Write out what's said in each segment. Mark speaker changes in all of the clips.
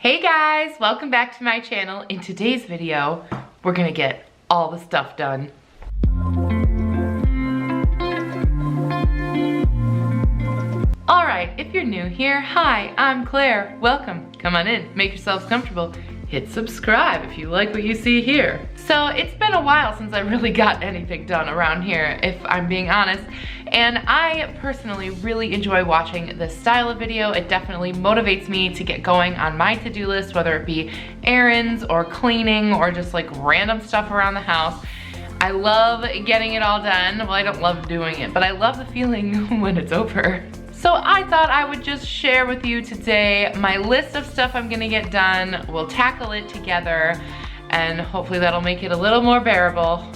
Speaker 1: Hey guys, welcome back to my channel. In today's video, we're gonna get all the stuff done. All right, if you're new here, hi, I'm Claire. Welcome, come on in, make yourselves comfortable. Hit subscribe if you like what you see here. So it's been a while since I really got anything done around here, if I'm being honest. And I personally really enjoy watching this style of video. It definitely motivates me to get going on my to-do list, whether it be errands or cleaning or just like random stuff around the house. I love getting it all done. Well, I don't love doing it, but I love the feeling when it's over. So I thought I would just share with you today my list of stuff I'm gonna get done. We'll tackle it together and hopefully that'll make it a little more bearable.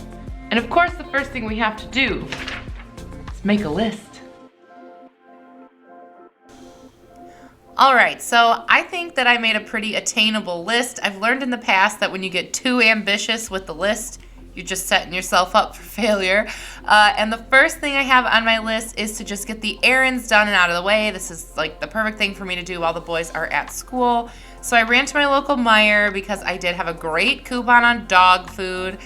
Speaker 1: And of course, the first thing we have to do is make a list. All right, so I think that I made a pretty attainable list. I've learned in the past that when you get too ambitious with the list, you're just setting yourself up for failure. And the first thing I have on my list is to just get the errands done and out of the way. This is like the perfect thing for me to do while the boys are at school. So I ran to my local Meijer because I did have a great coupon on dog food.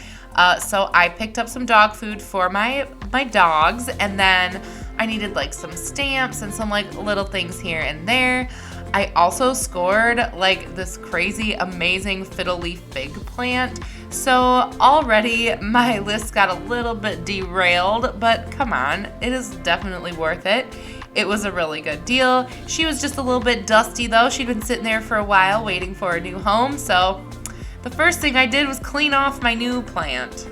Speaker 1: So I picked up some dog food for my dogs, and then I needed like some stamps and some like little things here and there. I also scored like this crazy amazing fiddle leaf fig plant. So already my list got a little bit derailed, but come on, it is definitely worth it. It was a really good deal. She was just a little bit dusty though. She'd been sitting there for a while waiting for a new home. So the first thing I did was clean off my new plant.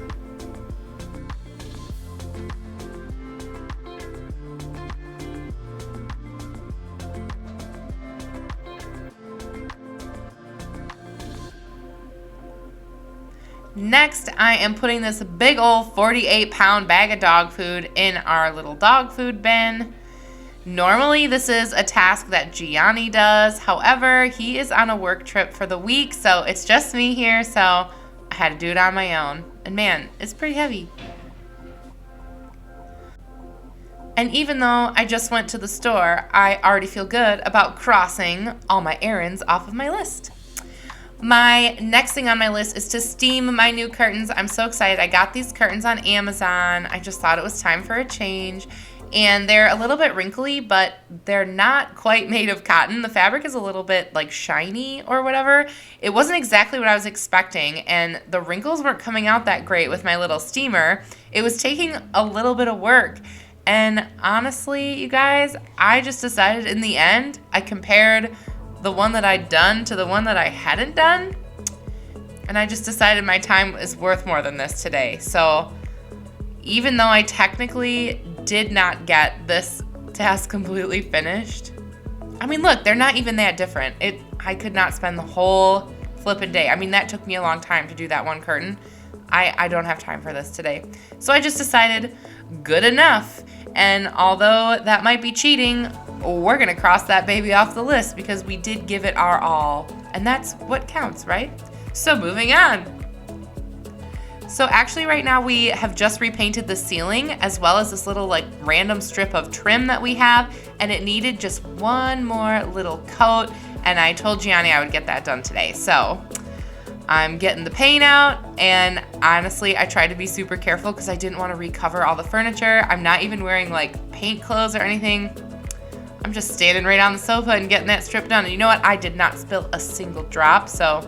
Speaker 1: Next, I am putting this big old 48-pound bag of dog food in our little dog food bin. Normally, this is a task that Gianni does. However, he is on a work trip for the week, so it's just me here, so I had to do it on my own. And man, it's pretty heavy. And even though I just went to the store, I already feel good about crossing all my errands off of my list. My next thing on my list is to steam my new curtains. I'm so excited. I got these curtains on Amazon. I just thought it was time for a change. And they're a little bit wrinkly, but they're not quite made of cotton. The fabric is a little bit like shiny or whatever. It wasn't exactly what I was expecting, and the wrinkles weren't coming out that great with my little steamer. It was taking a little bit of work. And honestly, you guys, I just decided in the end, I compared the one that I'd done to the one that I hadn't done, and I just decided my time is worth more than this today. So even though I technically did not get this task completely finished, I mean, look, they're not even that different. I could not spend the whole flippin' day. I mean, that took me a long time to do that one curtain. I don't have time for this today. So I just decided good enough. And although that might be cheating, we're gonna cross that baby off the list because we did give it our all. And that's what counts, right? So moving on. So actually right now we have just repainted the ceiling as well as this little like random strip of trim that we have, and it needed just one more little coat, and I told Gianni I would get that done today. So I'm getting the paint out, and honestly I tried to be super careful because I didn't want to recover all the furniture. I'm not even wearing like paint clothes or anything. I'm just standing right on the sofa and getting that strip done. And you know what? I did not spill a single drop, so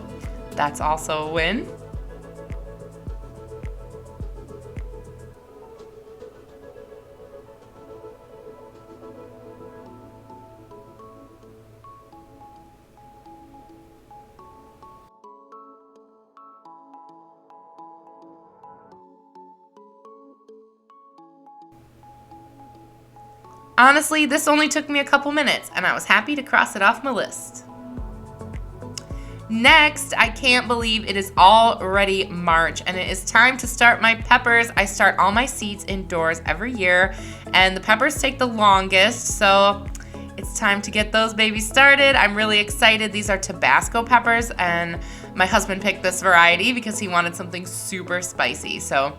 Speaker 1: that's also a win. Honestly, this only took me a couple minutes, and I was happy to cross it off my list. Next, I can't believe it is already March, and it is time to start my peppers. I start all my seeds indoors every year, and the peppers take the longest, so it's time to get those babies started. I'm really excited. These are Tabasco peppers, and my husband picked this variety because he wanted something super spicy, so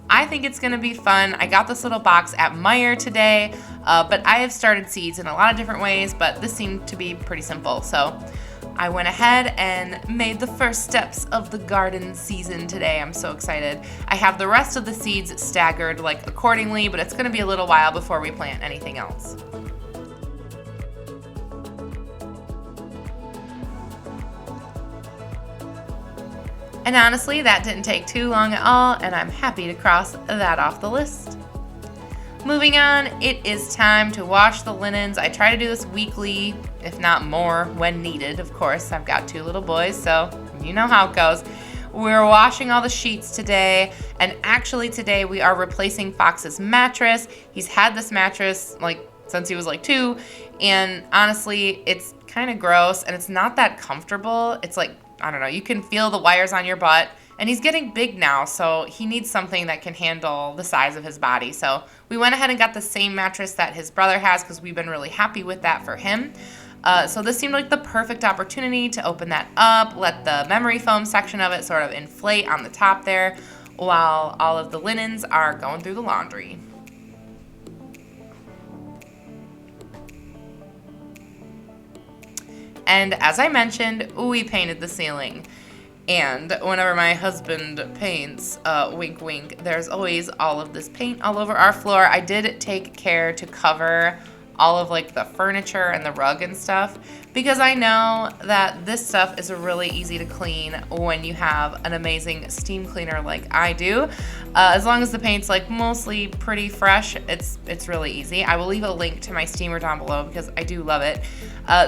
Speaker 1: I think it's gonna be fun. I got this little box at Meijer today, but I have started seeds in a lot of different ways, but this seemed to be pretty simple. So I went ahead and made the first steps of the garden season today. I'm so excited. I have the rest of the seeds staggered like accordingly, but it's going to be a little while before we plant anything else. And honestly, that didn't take too long at all, and I'm happy to cross that off the list. Moving on, it is time to wash the linens. I try to do this weekly, if not more, when needed. Of course, I've got 2 little boys, so you know how it goes. We're washing all the sheets today, and actually today we are replacing Fox's mattress. He's had this mattress since he was 2, and honestly, it's kind of gross, and it's not that comfortable. It's I don't know, you can feel the wires on your butt, and he's getting big now, so he needs something that can handle the size of his body. So we went ahead and got the same mattress that his brother has because we've been really happy with that for him. So this seemed like the perfect opportunity to open that up, let the memory foam section of it sort of inflate on the top there while all of the linens are going through the laundry. And as I mentioned, we painted the ceiling. And whenever my husband paints, wink wink, there's always all of this paint all over our floor. I did take care to cover all of the furniture and the rug and stuff because I know that this stuff is really easy to clean when you have an amazing steam cleaner like I do. As long as the paint's mostly pretty fresh, it's really easy. I will leave a link to my steamer down below because I do love it.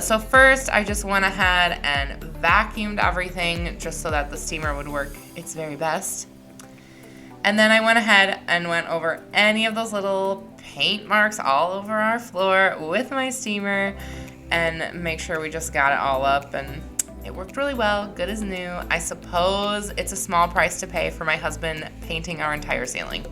Speaker 1: So first, I just went ahead and vacuumed everything just so that the steamer would work its very best. And then I went ahead and went over any of those little paint marks all over our floor with my steamer and make sure we just got it all up, and it worked really well, good as new. I suppose it's a small price to pay for my husband painting our entire ceiling.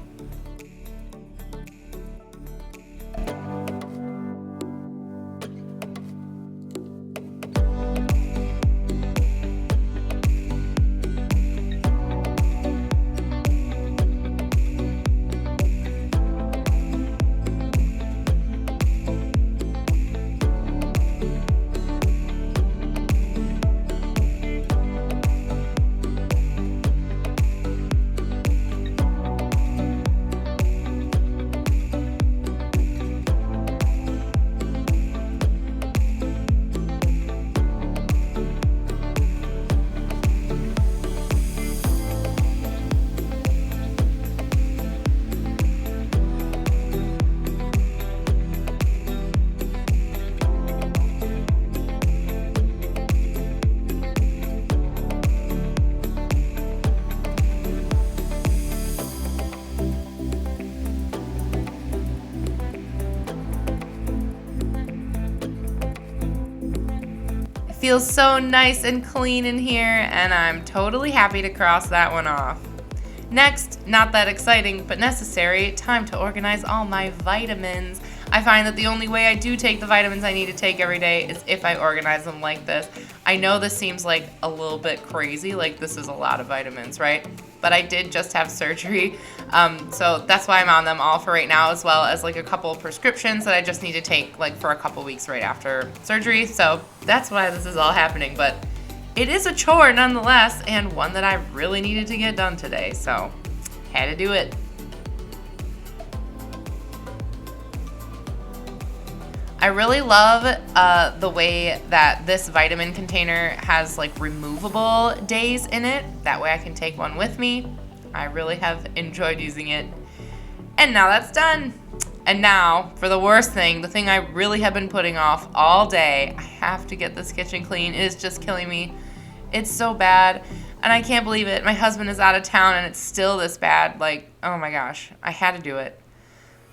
Speaker 1: Feels so nice and clean in here, and I'm totally happy to cross that one off. Next, not that exciting but necessary, time to organize all my vitamins. I find that the only way I do take the vitamins I need to take every day is if I organize them like this. I know this seems like a little bit crazy, this is a lot of vitamins, right? But I did just have surgery, so that's why I'm on them all for right now, as well as a couple of prescriptions that I just need to take for a couple weeks right after surgery. So that's why this is all happening, but it is a chore nonetheless, and one that I really needed to get done today, so had to do it. I really love the way that this vitamin container has removable days in it. That way I can take one with me. I really have enjoyed using it. And now that's done. And now for the worst thing, the thing I really have been putting off all day. I have to get this kitchen clean. It is just killing me. It's so bad. And I can't believe it. My husband is out of town and it's still this bad. Oh my gosh, I had to do it.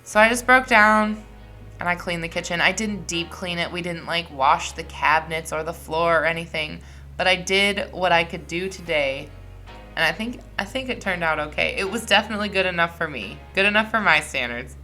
Speaker 1: So I just broke down and I cleaned the kitchen. I didn't deep clean it. We didn't wash the cabinets or the floor or anything, but I did what I could do today, and I think it turned out okay. It was definitely good enough for me, good enough for my standards.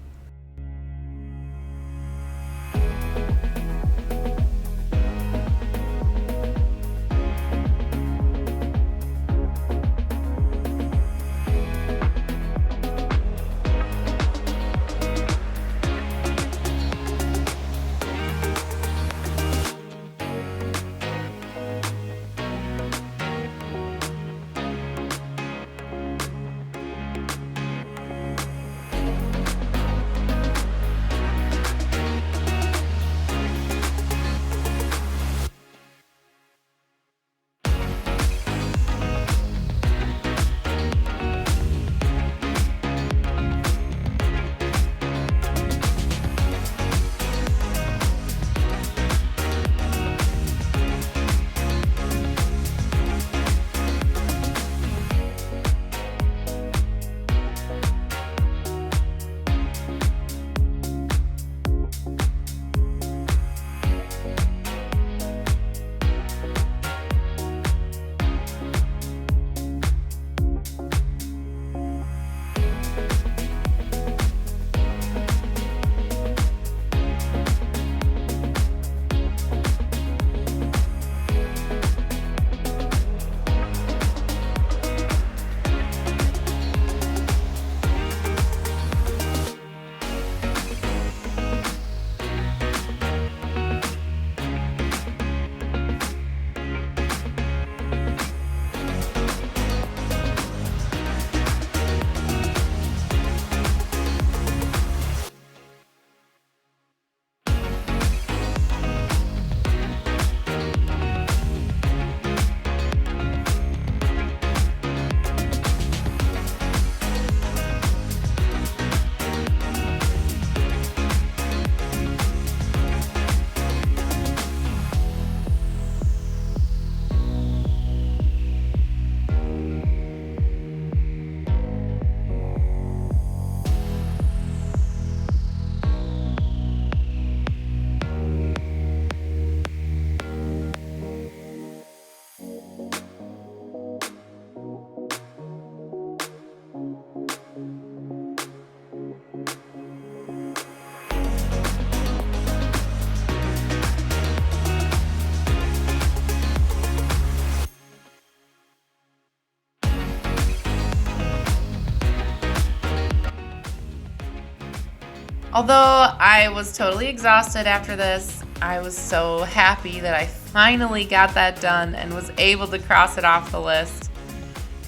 Speaker 1: Although I was totally exhausted after this, I was so happy that I finally got that done and was able to cross it off the list.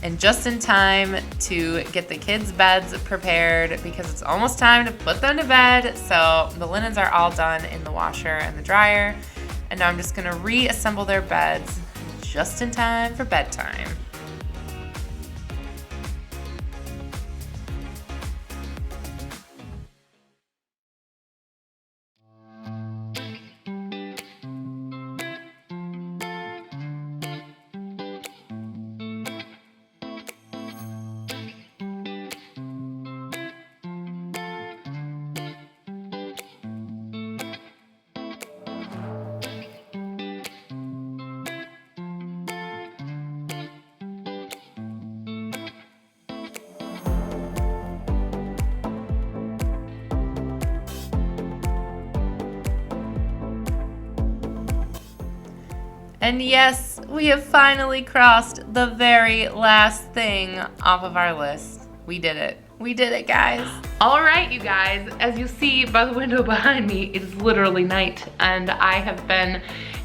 Speaker 1: And just in time to get the kids' beds prepared because it's almost time to put them to bed. So the linens are all done in the washer and the dryer. And now I'm just gonna reassemble their beds just in time for bedtime. And yes, we have finally crossed the very last thing off of our list. We did it. We did it, guys. All right, you guys, as you see by the window behind me, it is literally night, and I have been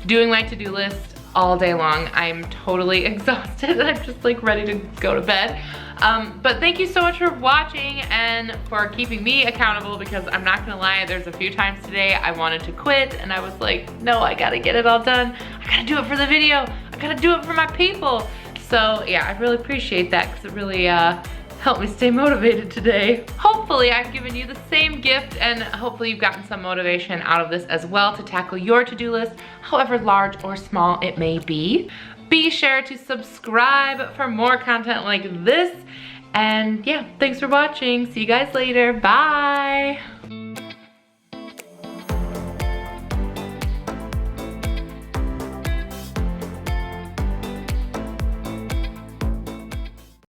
Speaker 1: doing my to-do list all day long. I'm totally exhausted. I'm just like ready to go to bed. But thank you so much for watching and for keeping me accountable, because I'm not gonna lie, there's a few times today I wanted to quit and I was like, no, I gotta get it all done. I gotta do it for the video. I gotta do it for my people. So yeah, I really appreciate that because it really helped me stay motivated today. Hopefully I've given you the same gift, and hopefully you've gotten some motivation out of this as well to tackle your to-do list, however large or small it may be. Be sure to subscribe for more content like this. And yeah, thanks for watching. See you guys later. Bye.